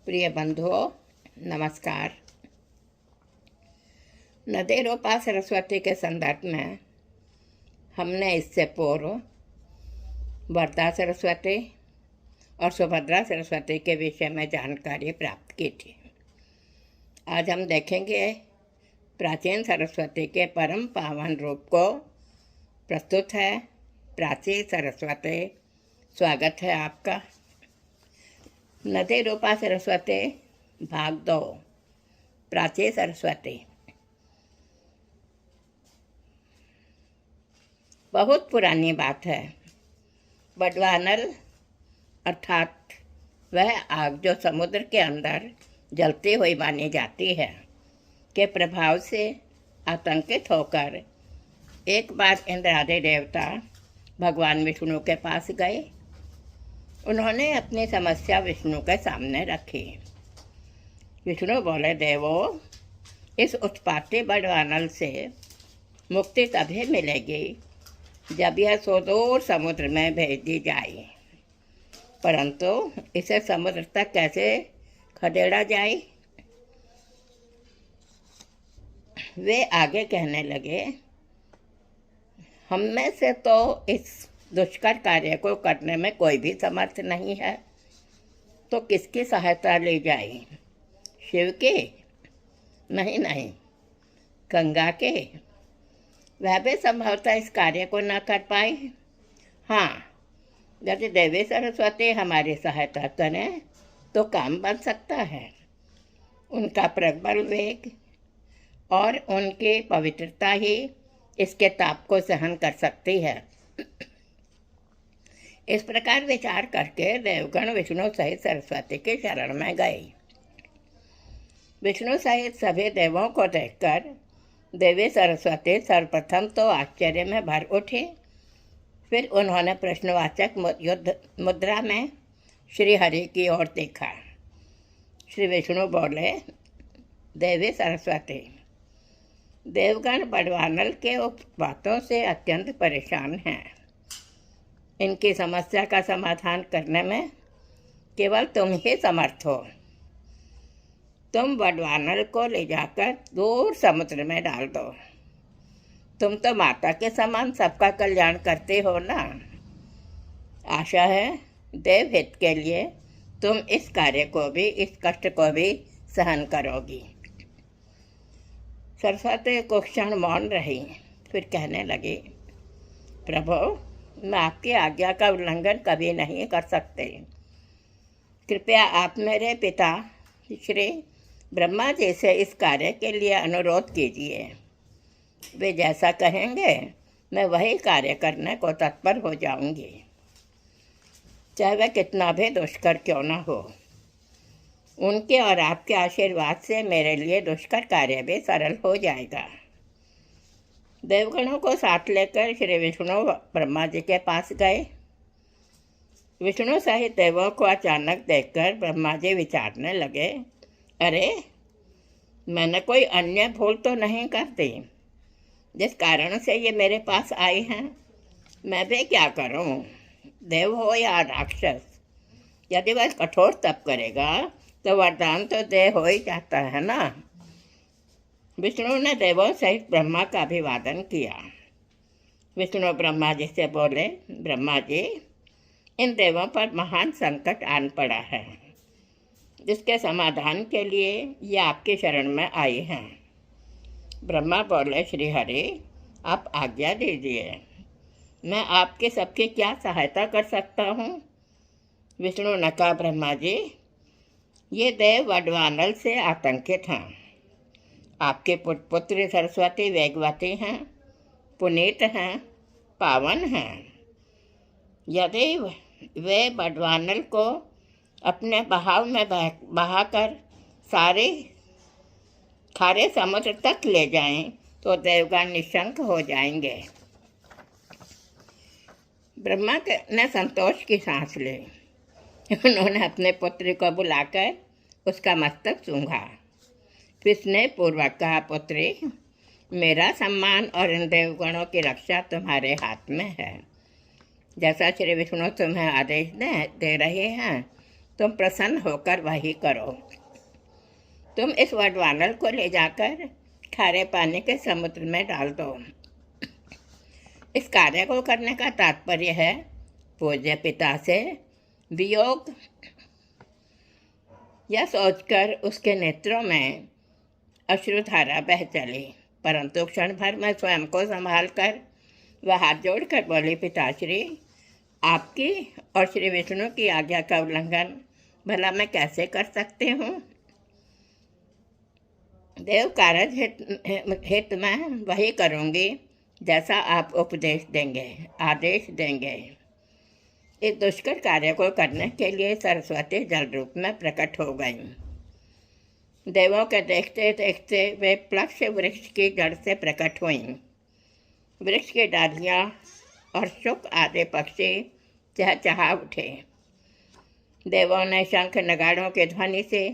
प्रिय बंधुओं, नमस्कार। नदी रूपा सरस्वती के संदर्भ में हमने इससे पूर्व वरदा सरस्वती और सुभद्रा सरस्वती के विषय में जानकारी प्राप्त की थी। आज हम देखेंगे प्राचीन सरस्वती के परम पावन रूप को। प्रस्तुत है प्राची सरस्वती। स्वागत है आपका। नदी रूपा सरस्वती भाग 2, प्राची सरस्वती। बहुत पुरानी बात है। बडवानल अर्थात वह आग जो समुद्र के अंदर जलती हुई मानी जाती है के प्रभाव से आतंकित होकर एक बार इंद्र आदि देवता भगवान विष्णु के पास गए। उन्होंने अपनी समस्या विष्णु के सामने रखी। विष्णु बोले, देवो, इस उत्पाती बड़वानल से मुक्ति तभी मिलेगी जब यह सुदूर समुद्र में भेज दी जाए। परंतु इसे समुद्र तक कैसे खदेड़ा जाए? वे आगे कहने लगे, हम में से तो इस दुष्कर कार्य को करने में कोई भी समर्थ नहीं है, तो किसकी सहायता ली जाए? शिव की? नहीं, गंगा के? वह भी संभवतः इस कार्य को न कर पाए। हाँ, यदि देवी सरस्वती हमारी सहायता करें तो काम बन सकता है। उनका प्रबल वेग और उनकी पवित्रता ही इसके ताप को सहन कर सकती है। इस प्रकार विचार करके देवगण विष्णु सहित सरस्वती के शरण में गए। विष्णु सहित सभी देवों को देखकर देवी सरस्वती सर्वप्रथम तो आश्चर्य में भर उठी। फिर उन्होंने प्रश्नवाचक मुद्रा में श्री हरि की ओर देखा। श्री विष्णु बोले, देवी सरस्वती, देवगण बड़वानल के उत्पातों से अत्यंत परेशान हैं। इनकी समस्या का समाधान करने में केवल तुम ही समर्थ हो। तुम बड़वानल को ले जाकर दूर समुद्र में डाल दो। तुम तो माता के समान सबका कल्याण करते हो ना। आशा है देव हित के लिए तुम इस कार्य को भी, इस कष्ट को भी सहन करोगी। सरस्वती कुछ क्षण मौन रही, फिर कहने लगी, प्रभु, मैं आपकी आज्ञा का उल्लंघन कभी नहीं कर सकते। कृपया आप मेरे पिता श्री ब्रह्मा जी से इस कार्य के लिए अनुरोध कीजिए। वे जैसा कहेंगे मैं वही कार्य करने को तत्पर हो जाऊंगी, चाहे वह कितना भी दुष्कर क्यों न हो। उनके और आपके आशीर्वाद से मेरे लिए दुष्कर कार्य भी सरल हो जाएगा। देवगणों को साथ लेकर श्री विष्णु ब्रह्मा जी के पास गए। विष्णु सहित देवों को अचानक देखकर ब्रह्मा जी विचारने लगे, अरे, मैंने कोई अन्य भूल तो नहीं कर दी जिस कारण से ये मेरे पास आई हैं? मैं भी क्या करूं? देव हो या राक्षस, यदि वह कठोर तप करेगा तो वरदान तो दे हो ही जाता है ना। विष्णु ने देवों सहित ब्रह्मा का अभिवादन किया। विष्णु ब्रह्मा जी से बोले, ब्रह्मा जी, इन देवों पर महान संकट आन पड़ा है, जिसके समाधान के लिए ये आपकी शरण में आई हैं। ब्रह्मा बोले, श्री हरि, आप आज्ञा दीजिए, मैं आपके सबकी क्या सहायता कर सकता हूँ? विष्णु ने कहा, ब्रह्मा जी, ये देव वडवानल से आतंकित हैं। आपके पुत्री सरस्वती वेगवती हैं, पुनीत हैं, पावन हैं। यदि वे बड़वानल को अपने बहाव में बहाकर सारे खारे समुद्र तक ले जाएं तो देवगण निशंक हो जाएंगे। ब्रह्मा ने संतोष की सांस ली। उन्होंने अपने पुत्री को बुलाकर उसका मस्तक सूंघा। फिर स्नेहपूर्वक कहा, पुत्री, मेरा सम्मान और इन देवगणों की रक्षा तुम्हारे हाथ में है। जैसा श्री विष्णु तुम्हें आदेश दे रहे हैं तुम प्रसन्न होकर वही करो। तुम इस वडवानल को ले जाकर खारे पानी के समुद्र में डाल दो। इस कार्य को करने का तात्पर्य है पूज्य पिता से वियोग। यह सोचकर उसके नेत्रों में अश्रुधारा बह चली, परंतु क्षण भर में स्वयं को संभाल कर वह हाथ जोड़कर बोली, पिताश्री, आपकी और श्री विष्णु की आज्ञा का उल्लंघन भला मैं कैसे कर सकती हूँ। देव कारज हित में वही करूँगी जैसा आप उपदेश देंगे, आदेश देंगे। इस दुष्कर कार्य को करने के लिए सरस्वती जल रूप में प्रकट हो गईं। देवों के देखते देखते वे प्लक्ष वृक्ष की जड़ से प्रकट हुईं। वृक्ष की डालियाँ और शुक आदि पक्षी चहचहा उठे। देवों ने शंख नगाड़ों के ध्वनि से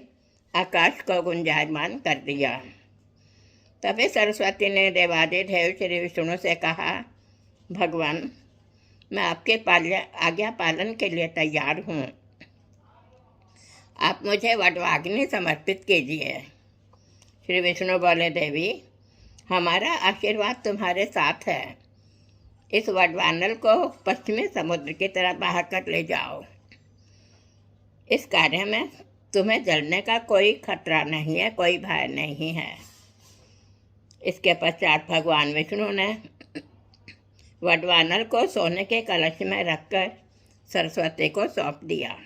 आकाश को गुंजायमान कर दिया। तभी सरस्वती ने देवादिदेव श्री विष्णु से कहा, भगवान, मैं आपके आज्ञा पालन के लिए तैयार हूँ। आप मुझे वडवाग्नि समर्पित कीजिए। श्री विष्णु बोले, देवी, हमारा आशीर्वाद तुम्हारे साथ है। इस वडवानल को पश्चिमी समुद्र की तरफ बहा कर ले जाओ। इस कार्य में तुम्हें जलने का कोई खतरा नहीं है, कोई भय नहीं है। इसके पश्चात भगवान विष्णु ने वडवानल को सोने के कलश में रखकर सरस्वती को सौंप दिया।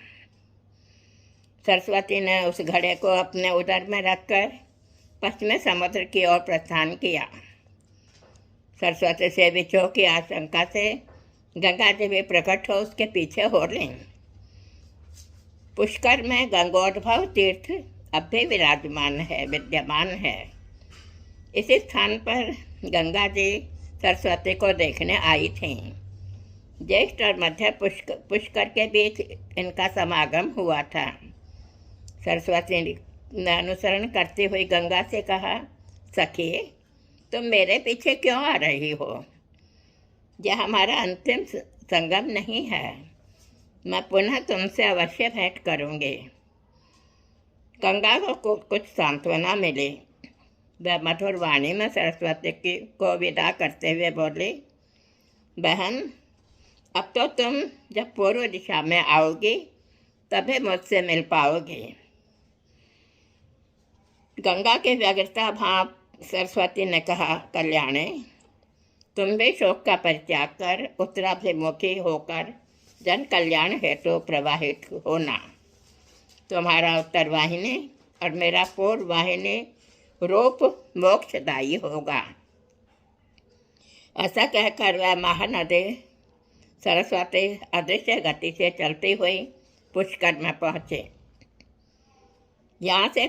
सरस्वती ने उस घड़े को अपने उदर में रखकर पश्चिमी समुद्र की ओर प्रस्थान किया। सरस्वती से विछोह की आशंका से गंगा जी भी प्रकट हो उसके पीछे हो लीं। पुष्कर में गंगोद्भव तीर्थ अब भी विद्यमान है। इसी स्थान पर गंगा जी सरस्वती को देखने आई थीं। ज्येष्ठ और मध्य पुष्कर के बीच इनका समागम हुआ था। सरस्वती ने अनुसरण करती हुई गंगा से कहा, सखी, तुम मेरे पीछे क्यों आ रही हो? यह हमारा अंतिम संगम नहीं है। मैं पुनः तुमसे अवश्य भेंट करूँगी। गंगा को कुछ सांत्वना मिली। वह मधुर वाणी में सरस्वती को विदा करते हुए बोली, बहन, अब तो तुम जब पूर्व दिशा में आओगी तभी मुझसे मिल पाओगी। गंगा के व्यग्रता भाव सरस्वती ने कहा, कल्याणी, तुम भी शोक का परित्याग कर उत्तराभिमुखी होकर जन कल्याण हेतु प्रवाहित होना। तुम्हारा उत्तर वाहिनी और मेरा पूर्व वाहिनी रूप मोक्षदायी होगा। ऐसा कहकर वह महानदी सरस्वती अदृश्य गति से चलती हुई पुष्कर में पहुँचे। यहाँ ये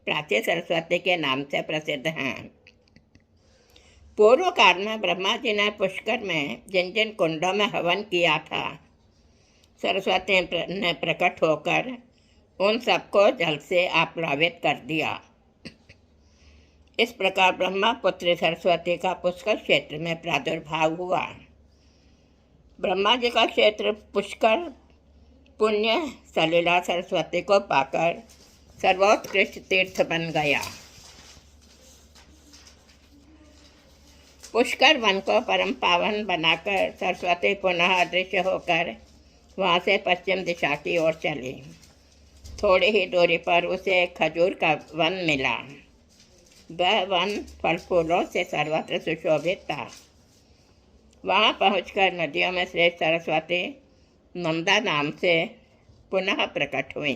प्राची सरस्वती के नाम से प्रसिद्ध हैं। पूर्व काल में ब्रह्मा जी ने पुष्कर में जिन जिन कुंडों में हवन किया था, सरस्वती ने प्रकट होकर उन सबको जल से आप्लावित कर दिया। इस प्रकार ब्रह्मा पुत्री सरस्वती का पुष्कर क्षेत्र में प्रादुर्भाव हुआ। ब्रह्मा जी का क्षेत्र पुष्कर पुण्य सलीला सरस्वती को पाकर सर्वोत्कृष्ट तीर्थ बन गया। पुष्कर वन को परम पावन बनाकर सरस्वती पुनः अदृश्य होकर वहाँ से पश्चिम दिशा की ओर चली। थोड़ी ही दूरी पर उसे एक खजूर का वन मिला। वह वन फल फूलों से सर्वत्र सुशोभित था। वहाँ पहुंचकर नदियों में श्रेष्ठ सरस्वती नंदा नाम से पुनः प्रकट हुई।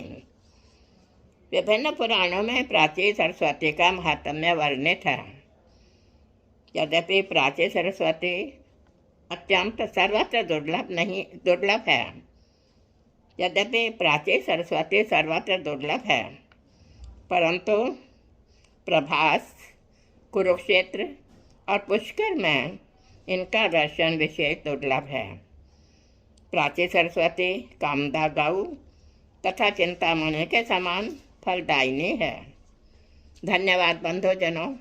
विभिन्न पुराणों में प्राची सरस्वती का महात्म्य वर्णित है। यद्यपि प्राची सरस्वती अत्यंत सर्वत्र दुर्लभ है। यद्यपि प्राची सरस्वती सर्वत्र दुर्लभ है, परंतु प्रभास, कुरुक्षेत्र और पुष्कर में इनका दर्शन विशेष दुर्लभ है। प्राची सरस्वती कामदा गौ तथा चिंतामणि के समान फलदायिनी है। धन्यवाद बंधुजनों।